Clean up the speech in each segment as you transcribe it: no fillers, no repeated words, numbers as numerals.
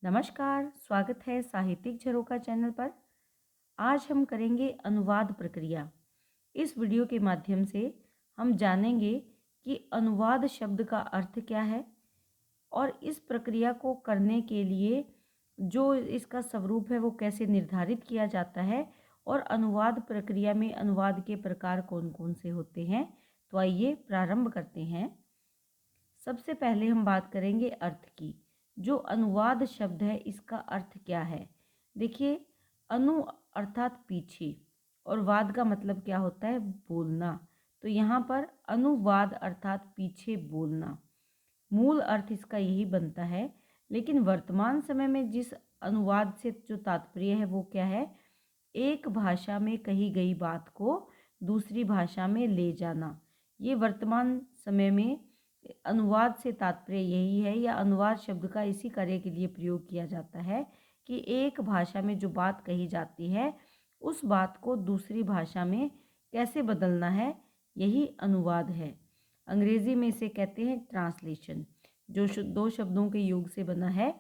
नमस्कार, स्वागत है साहित्यिक झरोखा चैनल पर। आज हम करेंगे अनुवाद प्रक्रिया। इस वीडियो के माध्यम से हम जानेंगे कि अनुवाद शब्द का अर्थ क्या है और इस प्रक्रिया को करने के लिए जो इसका स्वरूप है वो कैसे निर्धारित किया जाता है और अनुवाद प्रक्रिया में अनुवाद के प्रकार कौन कौन से होते हैं। तो आइए प्रारंभ करते हैं। सबसे पहले हम बात करेंगे अर्थ की। जो अनुवाद शब्द है इसका अर्थ क्या है? देखिए, अनु अर्थात पीछे और वाद का मतलब क्या होता है? बोलना। तो यहाँ पर अनुवाद अर्थात पीछे बोलना, मूल अर्थ इसका यही बनता है। लेकिन वर्तमान समय में जिस अनुवाद से जो तात्पर्य है वो क्या है? एक भाषा में कही गई बात को दूसरी भाषा में ले जाना। ये वर्तमान समय में अनुवाद से तात्पर्य यही है, या अनुवाद शब्द का इसी कार्य के लिए प्रयोग किया जाता है कि एक भाषा में जो बात कही जाती है उस बात को दूसरी भाषा में कैसे बदलना है, यही अनुवाद है। अंग्रेजी में इसे कहते हैं ट्रांसलेशन, जो दो शब्दों के योग से बना है,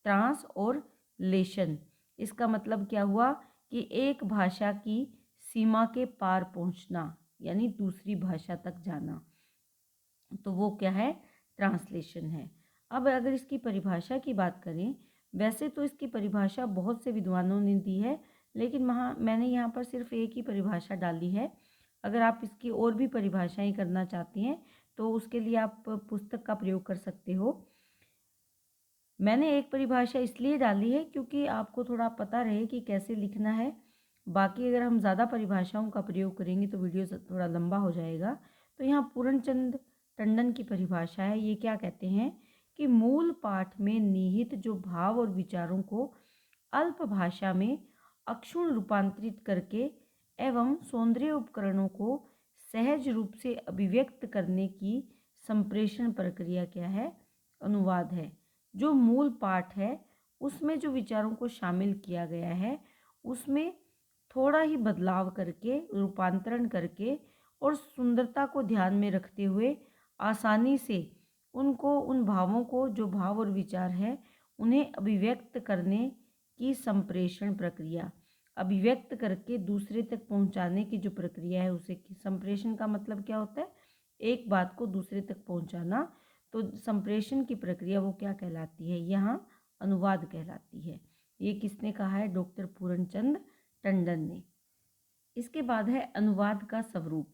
ट्रांस और लेशन। इसका मतलब क्या हुआ कि एक भाषा की सीमा के पार पहुंचना, यानी दूसरी भाषा तक जाना, तो वो क्या है? ट्रांसलेशन है। अब अगर इसकी परिभाषा की बात करें, वैसे तो इसकी परिभाषा बहुत से विद्वानों ने दी है, लेकिन मैंने यहाँ पर सिर्फ एक ही परिभाषा डाली है। अगर आप इसकी और भी परिभाषाएं करना चाहती हैं तो उसके लिए आप पुस्तक का प्रयोग कर सकते हो। मैंने एक परिभाषा इसलिए डाली है क्योंकि आपको थोड़ा पता रहे कि कैसे लिखना है। बाकी अगर हम ज़्यादा परिभाषाओं का प्रयोग करेंगे तो वीडियो थोड़ा लंबा हो जाएगा। तो यहाँ पूर्णचंद टंडन की परिभाषा है। ये क्या कहते हैं कि मूल पाठ में निहित जो भाव और विचारों को अल्प भाषा में अक्षुण रूपांतरित करके एवं सौंदर्य उपकरणों को सहज रूप से अभिव्यक्त करने की संप्रेषण प्रक्रिया क्या है? अनुवाद है। जो मूल पाठ है उसमें जो विचारों को शामिल किया गया है उसमें थोड़ा ही बदलाव करके, रूपांतरण करके और सुंदरता को ध्यान में रखते हुए आसानी से उनको, उन भावों को, जो भाव और विचार है उन्हें अभिव्यक्त करने की संप्रेषण प्रक्रिया, अभिव्यक्त करके दूसरे तक पहुंचाने की जो प्रक्रिया है उसे संप्रेषण का मतलब क्या होता है? एक बात को दूसरे तक पहुंचाना। तो संप्रेषण की प्रक्रिया वो क्या कहलाती है? यहाँ अनुवाद कहलाती है। ये किसने कहा है? डॉक्टर पूर्णचंद टंडन ने। इसके बाद है अनुवाद का स्वरूप।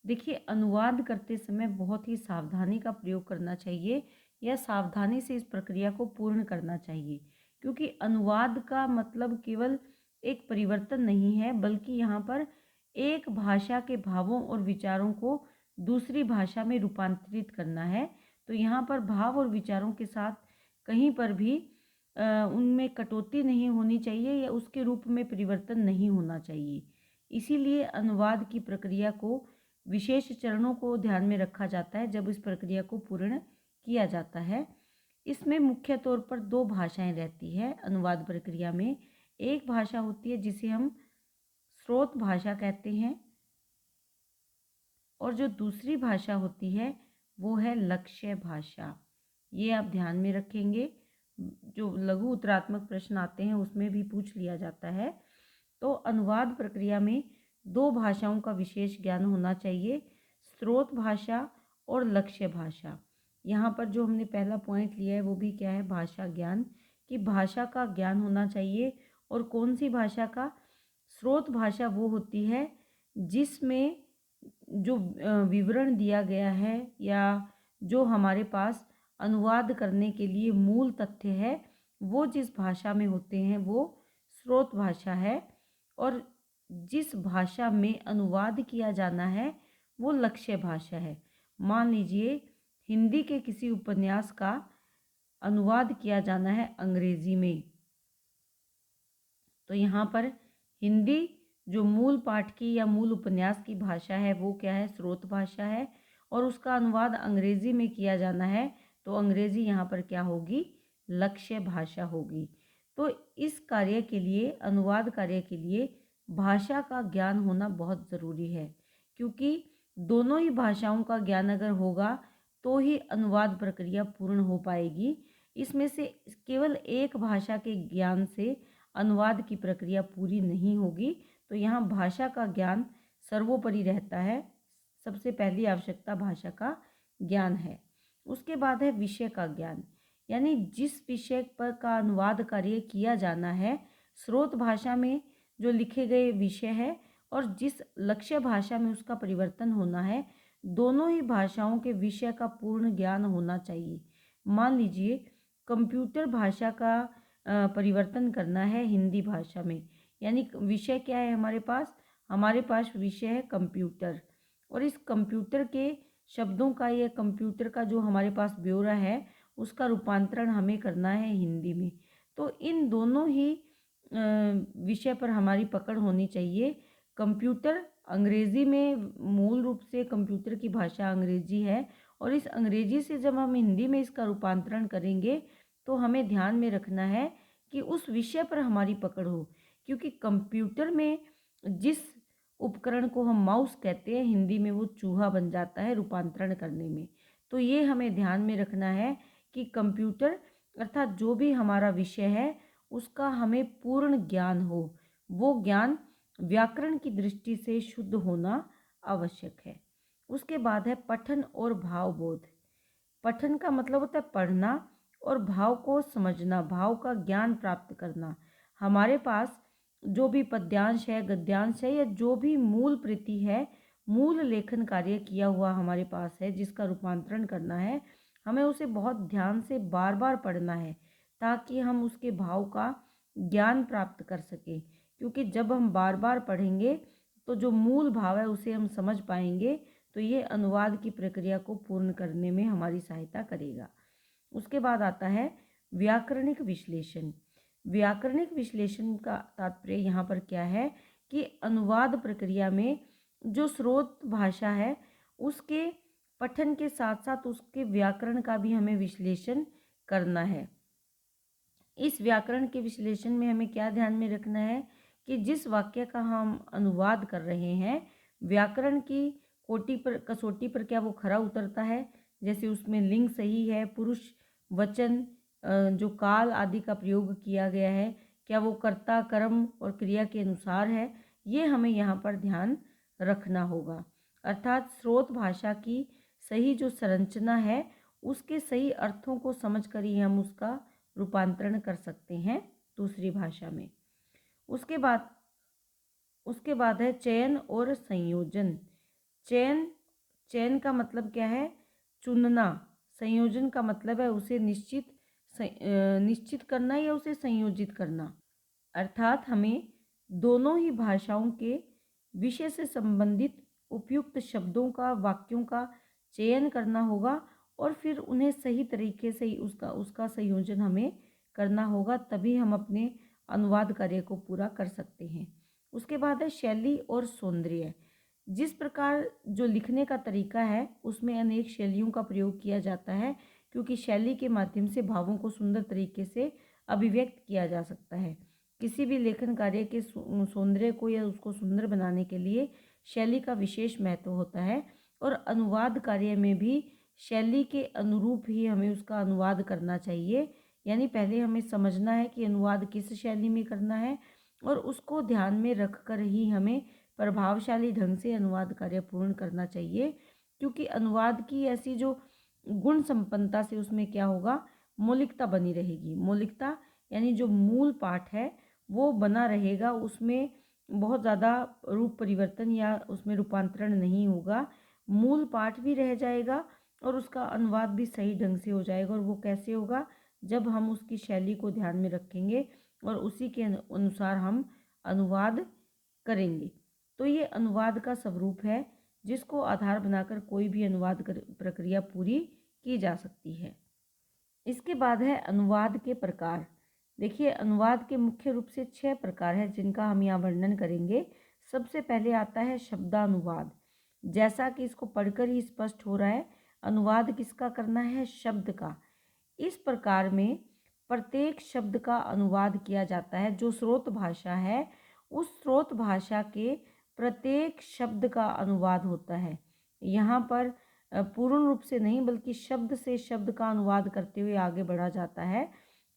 देखिए, अनुवाद करते समय बहुत ही सावधानी का प्रयोग करना चाहिए, या सावधानी से इस प्रक्रिया को पूर्ण करना चाहिए, क्योंकि अनुवाद का मतलब केवल एक परिवर्तन नहीं है, बल्कि यहाँ पर एक भाषा के भावों और विचारों को दूसरी भाषा में रूपांतरित करना है। तो यहाँ पर भाव और विचारों के साथ कहीं पर भी उनमें कटौती नहीं होनी चाहिए या उसके रूप में परिवर्तन नहीं होना चाहिए। इसीलिए अनुवाद की प्रक्रिया को विशेष चरणों को ध्यान में रखा जाता है जब इस प्रक्रिया को पूर्ण किया जाता है। इसमें मुख्य तौर पर दो भाषाएं रहती है अनुवाद प्रक्रिया में। एक भाषा होती है जिसे हम स्रोत भाषा कहते हैं, और जो दूसरी भाषा होती है वो है लक्ष्य भाषा। ये आप ध्यान में रखेंगे, जो लघु उत्तरात्मक प्रश्न आते हैं उसमें भी पूछ लिया जाता है। तो अनुवाद प्रक्रिया में दो भाषाओं का विशेष ज्ञान होना चाहिए, स्रोत भाषा और लक्ष्य भाषा। यहाँ पर जो हमने पहला पॉइंट लिया है वो भी क्या है? भाषा ज्ञान, कि भाषा का ज्ञान होना चाहिए। और कौन सी भाषा का? स्रोत भाषा वो होती है जिसमें जो विवरण दिया गया है या जो हमारे पास अनुवाद करने के लिए मूल तथ्य है वो जिस भाषा में होते हैं वो स्रोत भाषा है, और जिस भाषा में अनुवाद किया जाना है वो लक्ष्य भाषा है। मान लीजिए हिंदी के किसी उपन्यास का अनुवाद किया जाना है अंग्रेजी में, तो यहाँ पर हिंदी जो मूल पाठ की या मूल उपन्यास की भाषा है वो क्या है? स्रोत भाषा है। और उसका अनुवाद अंग्रेजी में किया जाना है तो अंग्रेजी यहाँ पर क्या होगी? लक्ष्य भाषा होगी। तो इस कार्य के लिए, अनुवाद कार्य के लिए भाषा का ज्ञान होना बहुत ज़रूरी है, क्योंकि दोनों ही भाषाओं का ज्ञान अगर होगा तो ही अनुवाद प्रक्रिया पूर्ण हो पाएगी। इसमें से केवल एक भाषा के ज्ञान से अनुवाद की प्रक्रिया पूरी नहीं होगी। तो यहाँ भाषा का ज्ञान सर्वोपरि रहता है। सबसे पहली आवश्यकता भाषा का ज्ञान है। उसके बाद है विषय का ज्ञान, यानी जिस विषय पर का अनुवाद कार्य किया जाना है, स्रोत भाषा में जो लिखे गए विषय है और जिस लक्ष्य भाषा में उसका परिवर्तन होना है, दोनों ही भाषाओं के विषय का पूर्ण ज्ञान होना चाहिए। मान लीजिए कंप्यूटर भाषा का परिवर्तन करना है हिंदी भाषा में, यानी विषय क्या है हमारे पास विषय है कंप्यूटर, और इस कंप्यूटर के शब्दों का या कंप्यूटर का जो हमारे पास ब्यौरा है उसका रूपांतरण हमें करना है हिंदी में। तो इन दोनों ही विषय पर हमारी पकड़ होनी चाहिए। कंप्यूटर अंग्रेज़ी में, मूल रूप से कंप्यूटर की भाषा अंग्रेज़ी है, और इस अंग्रेज़ी से जब हम हिंदी में इसका रूपांतरण करेंगे तो हमें ध्यान में रखना है कि उस विषय पर हमारी पकड़ हो, क्योंकि कंप्यूटर में जिस उपकरण को हम माउस कहते हैं, हिंदी में वो चूहा बन जाता है रूपांतरण करने में। तो ये हमें ध्यान में रखना है कि कंप्यूटर अर्थात जो भी हमारा विषय है उसका हमें पूर्ण ज्ञान हो। वो ज्ञान व्याकरण की दृष्टि से शुद्ध होना आवश्यक है। उसके बाद है पठन और भावबोध। पठन का मतलब होता है पढ़ना, और भाव को समझना, भाव का ज्ञान प्राप्त करना। हमारे पास जो भी पद्यांश है, गद्यांश है, या जो भी मूल प्रति है, मूल लेखन कार्य किया हुआ हमारे पास है जिसका रूपांतरण करना है, हमें उसे बहुत ध्यान से बार बार पढ़ना है ताकि हम उसके भाव का ज्ञान प्राप्त कर सकें। क्योंकि जब हम बार बार पढ़ेंगे तो जो मूल भाव है उसे हम समझ पाएंगे, तो ये अनुवाद की प्रक्रिया को पूर्ण करने में हमारी सहायता करेगा। उसके बाद आता है व्याकरणिक विश्लेषण। व्याकरणिक विश्लेषण का तात्पर्य यहाँ पर क्या है कि अनुवाद प्रक्रिया में जो स्रोत भाषा है उसके पठन के साथ साथ उसके व्याकरण का भी हमें विश्लेषण करना है। इस व्याकरण के विश्लेषण में हमें क्या ध्यान में रखना है कि जिस वाक्य का हम अनुवाद कर रहे हैं, व्याकरण की कसौटी पर क्या वो खरा उतरता है। जैसे उसमें लिंग सही है, पुरुष वचन, जो काल आदि का प्रयोग किया गया है, क्या वो कर्ता कर्म और क्रिया के अनुसार है, ये हमें यहाँ पर ध्यान रखना होगा। अर्थात स्रोत भाषा की सही जो संरचना है उसके सही अर्थों को समझकर ही हम उसका रूपांतरण कर सकते हैं दूसरी भाषा में। उसके बाद है चयन और संयोजन। चयन का मतलब क्या है? चुनना। संयोजन का मतलब है उसे निश्चित करना या उसे संयोजित करना। अर्थात हमें दोनों ही भाषाओं के विषय से संबंधित उपयुक्त शब्दों का, वाक्यों का चयन करना होगा और फिर उन्हें सही तरीके से उसका संयोजन हमें करना होगा, तभी हम अपने अनुवाद कार्य को पूरा कर सकते हैं। उसके बाद है शैली और सौंदर्य। जिस प्रकार जो लिखने का तरीका है उसमें अनेक शैलियों का प्रयोग किया जाता है, क्योंकि शैली के माध्यम से भावों को सुंदर तरीके से अभिव्यक्त किया जा सकता है। किसी भी लेखन कार्य के सौंदर्य को या उसको सुंदर बनाने के लिए शैली का विशेष महत्व होता है, और अनुवाद कार्य में भी शैली के अनुरूप ही हमें उसका अनुवाद करना चाहिए। यानी पहले हमें समझना है कि अनुवाद किस शैली में करना है, और उसको ध्यान में रखकर ही हमें प्रभावशाली ढंग से अनुवाद कार्य पूर्ण करना चाहिए। क्योंकि अनुवाद की ऐसी जो गुण संपन्नता से उसमें क्या होगा, मौलिकता बनी रहेगी। मौलिकता यानी जो मूल पाठ है वो बना रहेगा, उसमें बहुत ज़्यादा रूप परिवर्तन या उसमें रूपांतरण नहीं होगा। मूल पाठ भी रह जाएगा और उसका अनुवाद भी सही ढंग से हो जाएगा। और वो कैसे होगा? जब हम उसकी शैली को ध्यान में रखेंगे और उसी के अनुसार हम अनुवाद करेंगे। तो ये अनुवाद का स्वरूप है जिसको आधार बनाकर कोई भी अनुवाद प्रक्रिया पूरी की जा सकती है। इसके बाद है अनुवाद के प्रकार। देखिए, अनुवाद के मुख्य रूप से 6 प्रकार है जिनका हम यहाँ वर्णन करेंगे। सबसे पहले आता है शब्दानुवाद। जैसा कि इसको पढ़कर ही स्पष्ट हो रहा है, अनुवाद किसका करना है? शब्द का। इस प्रकार में प्रत्येक शब्द का अनुवाद किया जाता है। जो स्रोत भाषा है उस स्रोत भाषा के प्रत्येक शब्द का अनुवाद होता है। यहाँ पर पूर्ण रूप से नहीं बल्कि शब्द से शब्द का अनुवाद करते हुए आगे बढ़ा जाता है।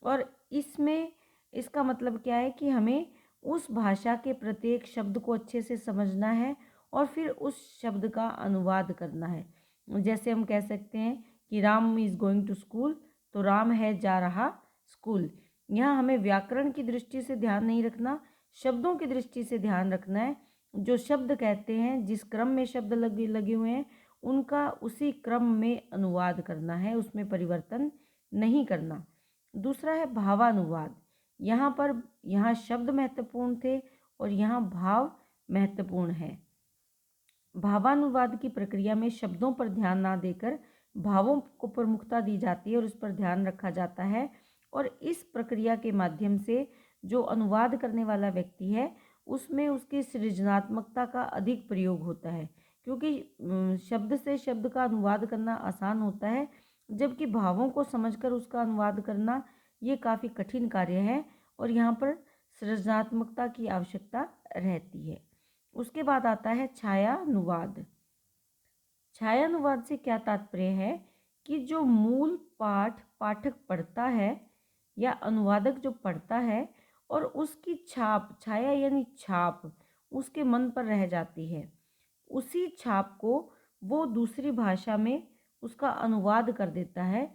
और इसमें इसका मतलब क्या है कि हमें उस भाषा के प्रत्येक शब्द को अच्छे से समझना है और फिर उस शब्द का अनुवाद करना है। जैसे हम कह सकते हैं कि Ram is going to school, तो राम है जा रहा स्कूल। यहाँ हमें व्याकरण की दृष्टि से ध्यान नहीं रखना, शब्दों की दृष्टि से ध्यान रखना है। जो शब्द कहते हैं, जिस क्रम में शब्द लगे लगे हुए हैं, उनका उसी क्रम में अनुवाद करना है, उसमें परिवर्तन नहीं करना। दूसरा है भावानुवाद। यहाँ शब्द महत्वपूर्ण थे और यहाँ भाव महत्वपूर्ण है। भावानुवाद की प्रक्रिया में शब्दों पर ध्यान ना देकर भावों को प्रमुखता दी जाती है और उस पर ध्यान रखा जाता है। और इस प्रक्रिया के माध्यम से जो अनुवाद करने वाला व्यक्ति है उसमें उसकी सृजनात्मकता का अधिक प्रयोग होता है, क्योंकि शब्द से शब्द का अनुवाद करना आसान होता है, जबकि भावों को समझकर उसका अनुवाद करना ये काफ़ी कठिन कार्य है और यहाँ पर सृजनात्मकता की आवश्यकता रहती है। उसके बाद आता है छायानुवाद। छायानुवाद से क्या तात्पर्य है कि जो मूल पाठ पाठक पढ़ता है या अनुवादक जो पढ़ता है और उसकी छाप, छाया यानी छाप, उसके मन पर रह जाती है। उसी छाप को वो दूसरी भाषा में उसका अनुवाद कर देता है,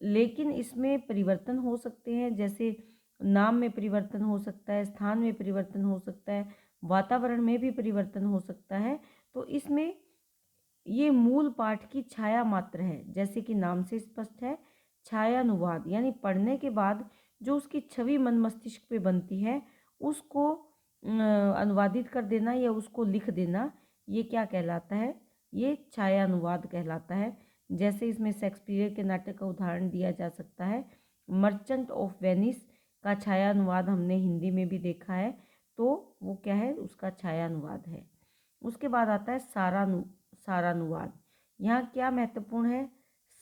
लेकिन इसमें परिवर्तन हो सकते हैं, जैसे नाम में परिवर्तन हो सकता है, स्थान में परिवर्तन हो सकता है, वातावरण में भी परिवर्तन हो सकता है। तो इसमें ये मूल पाठ की छाया मात्र है, जैसे कि नाम से स्पष्ट है। छायानुवाद यानी पढ़ने के बाद जो उसकी छवि मन मस्तिष्क पे बनती है उसको अनुवादित कर देना या उसको लिख देना, ये क्या कहलाता है? ये छायानुवाद कहलाता है। जैसे इसमें शेक्सपियर के नाटक का उदाहरण दिया जा सकता है। मर्चेंट ऑफ वेनिस का छायानुवाद हमने हिंदी में भी देखा है, तो वो क्या है? उसका छायानुवाद है। उसके बाद आता है सारानुवाद। यहाँ क्या महत्वपूर्ण है?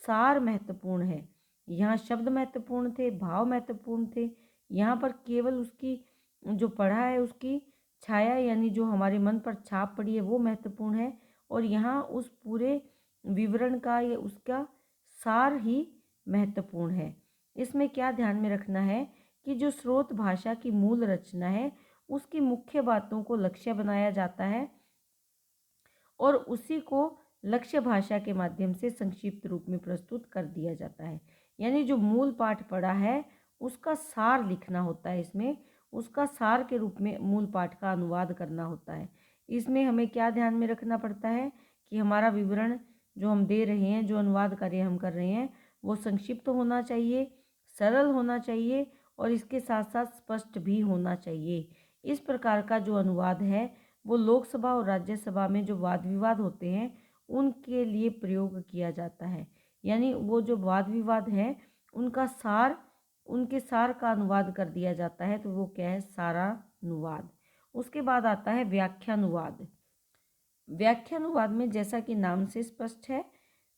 सार महत्वपूर्ण है। यहाँ शब्द महत्वपूर्ण थे, भाव महत्वपूर्ण थे। यहाँ पर केवल उसकी जो पढ़ा है उसकी छाया यानी जो हमारे मन पर छाप पड़ी है वो महत्वपूर्ण है, और यहाँ उस पूरे विवरण का या उसका सार ही महत्वपूर्ण है। इसमें क्या ध्यान में रखना है कि जो स्रोत भाषा की मूल रचना है उसकी मुख्य बातों को लक्ष्य बनाया जाता है और उसी को लक्ष्य भाषा के माध्यम से संक्षिप्त रूप में प्रस्तुत कर दिया जाता है। यानी जो मूल पाठ पढ़ा है उसका सार लिखना होता है, इसमें उसका सार के रूप में मूल पाठ का अनुवाद करना होता है। इसमें हमें क्या ध्यान में रखना पड़ता है कि हमारा विवरण जो हम दे रहे हैं, जो अनुवाद कार्य हम कर रहे हैं, वो संक्षिप्त होना चाहिए, सरल होना चाहिए और इसके साथ साथ स्पष्ट भी होना चाहिए। इस प्रकार का जो अनुवाद है वो लोकसभा और राज्यसभा में जो वाद विवाद होते हैं उनके लिए प्रयोग किया जाता है। यानी वो जो वाद विवाद है उनका सार, उनके सार का अनुवाद कर दिया जाता है, तो वो क्या है? सारानुवाद। उसके बाद आता है व्याख्यानुवाद। व्याख्यानुवाद में जैसा कि नाम से स्पष्ट है,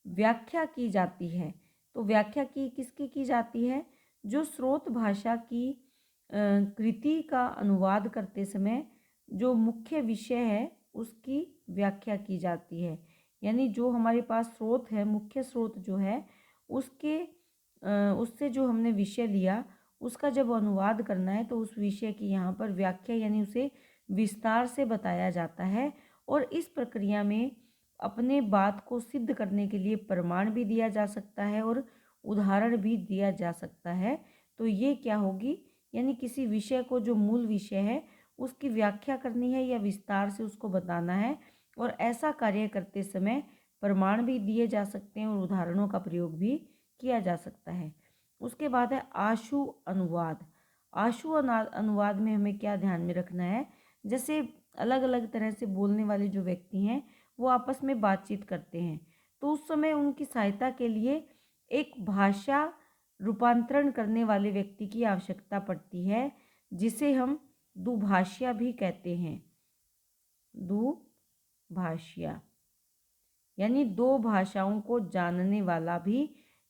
व्याख्या की जाती है। तो व्याख्या किसकी की जाती है? जो स्रोत भाषा की कृति का अनुवाद करते समय जो मुख्य विषय है उसकी व्याख्या की जाती है। यानी जो हमारे पास स्रोत है, मुख्य स्रोत जो है उसके उससे जो हमने विषय लिया उसका जब अनुवाद करना है तो उस विषय की यहाँ पर व्याख्या यानी उसे विस्तार से बताया जाता है। और इस प्रक्रिया में अपने बात को सिद्ध करने के लिए प्रमाण भी दिया जा सकता है और उदाहरण भी दिया जा सकता है। तो ये क्या होगी? यानी किसी विषय को, जो मूल विषय है, उसकी व्याख्या करनी है या विस्तार से उसको बताना है, और ऐसा कार्य करते समय प्रमाण भी दिए जा सकते हैं और उदाहरणों का प्रयोग भी किया जा सकता है। उसके बाद है आशु अनुवाद। आशु अनुवाद में हमें क्या ध्यान में रखना है? जैसे अलग अलग तरह से बोलने वाले जो व्यक्ति हैं वो आपस में बातचीत करते हैं, तो उस समय उनकी सहायता के लिए एक भाषा रूपांतरण करने वाले व्यक्ति की आवश्यकता पड़ती है, जिसे हम दुभाषिया भी कहते हैं। दुभाषिया यानी दो भाषाओं को जानने वाला भी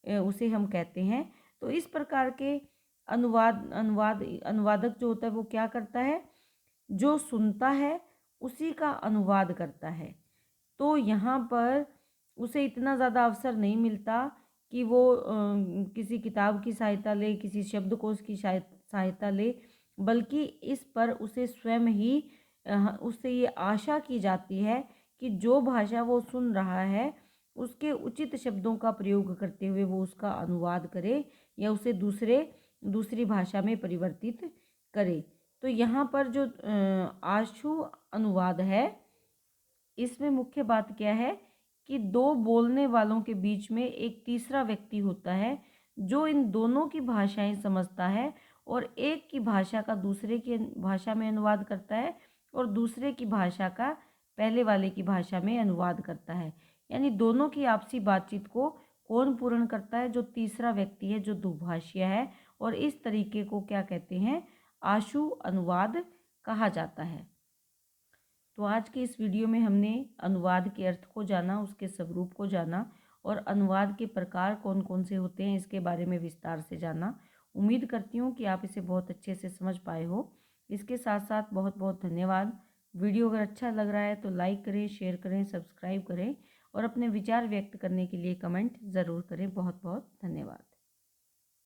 उसे हम कहते हैं। तो इस प्रकार के अनुवादक जो होता है वो क्या करता है? जो सुनता है उसी का अनुवाद करता है। तो यहाँ पर उसे इतना ज़्यादा अवसर नहीं मिलता कि वो किसी किताब की सहायता ले, किसी शब्दकोश की सहायता ले, बल्कि इस पर उसे स्वयं ही उससे ये आशा की जाती है कि जो भाषा वो सुन रहा है उसके उचित शब्दों का प्रयोग करते हुए वो उसका अनुवाद करे या उसे दूसरी भाषा में परिवर्तित करे। तो यहाँ पर जो आशु अनुवाद है, इसमें मुख्य बात क्या है कि दो बोलने वालों के बीच में एक तीसरा व्यक्ति होता है जो इन दोनों की भाषाएं समझता है और एक की भाषा का दूसरे की भाषा में अनुवाद करता है और दूसरे की भाषा का पहले वाले की भाषा में अनुवाद करता है। यानी दोनों की आपसी बातचीत को कौन पूर्ण करता है? जो तीसरा व्यक्ति है, जो दुभाषीय है। और इस तरीके को क्या कहते हैं? आशु अनुवाद कहा जाता है। तो आज के इस वीडियो में हमने अनुवाद के अर्थ को जाना, उसके स्वरूप को जाना और अनुवाद के प्रकार कौन कौन से होते हैं इसके बारे में विस्तार से जाना। उम्मीद करती हूँ कि आप इसे बहुत अच्छे से समझ पाए हो। इसके साथ साथ बहुत बहुत धन्यवाद। वीडियो अगर अच्छा लग रहा है तो लाइक करें, शेयर करें, सब्सक्राइब करें और अपने विचार व्यक्त करने के लिए कमेंट ज़रूर करें। बहुत बहुत धन्यवाद।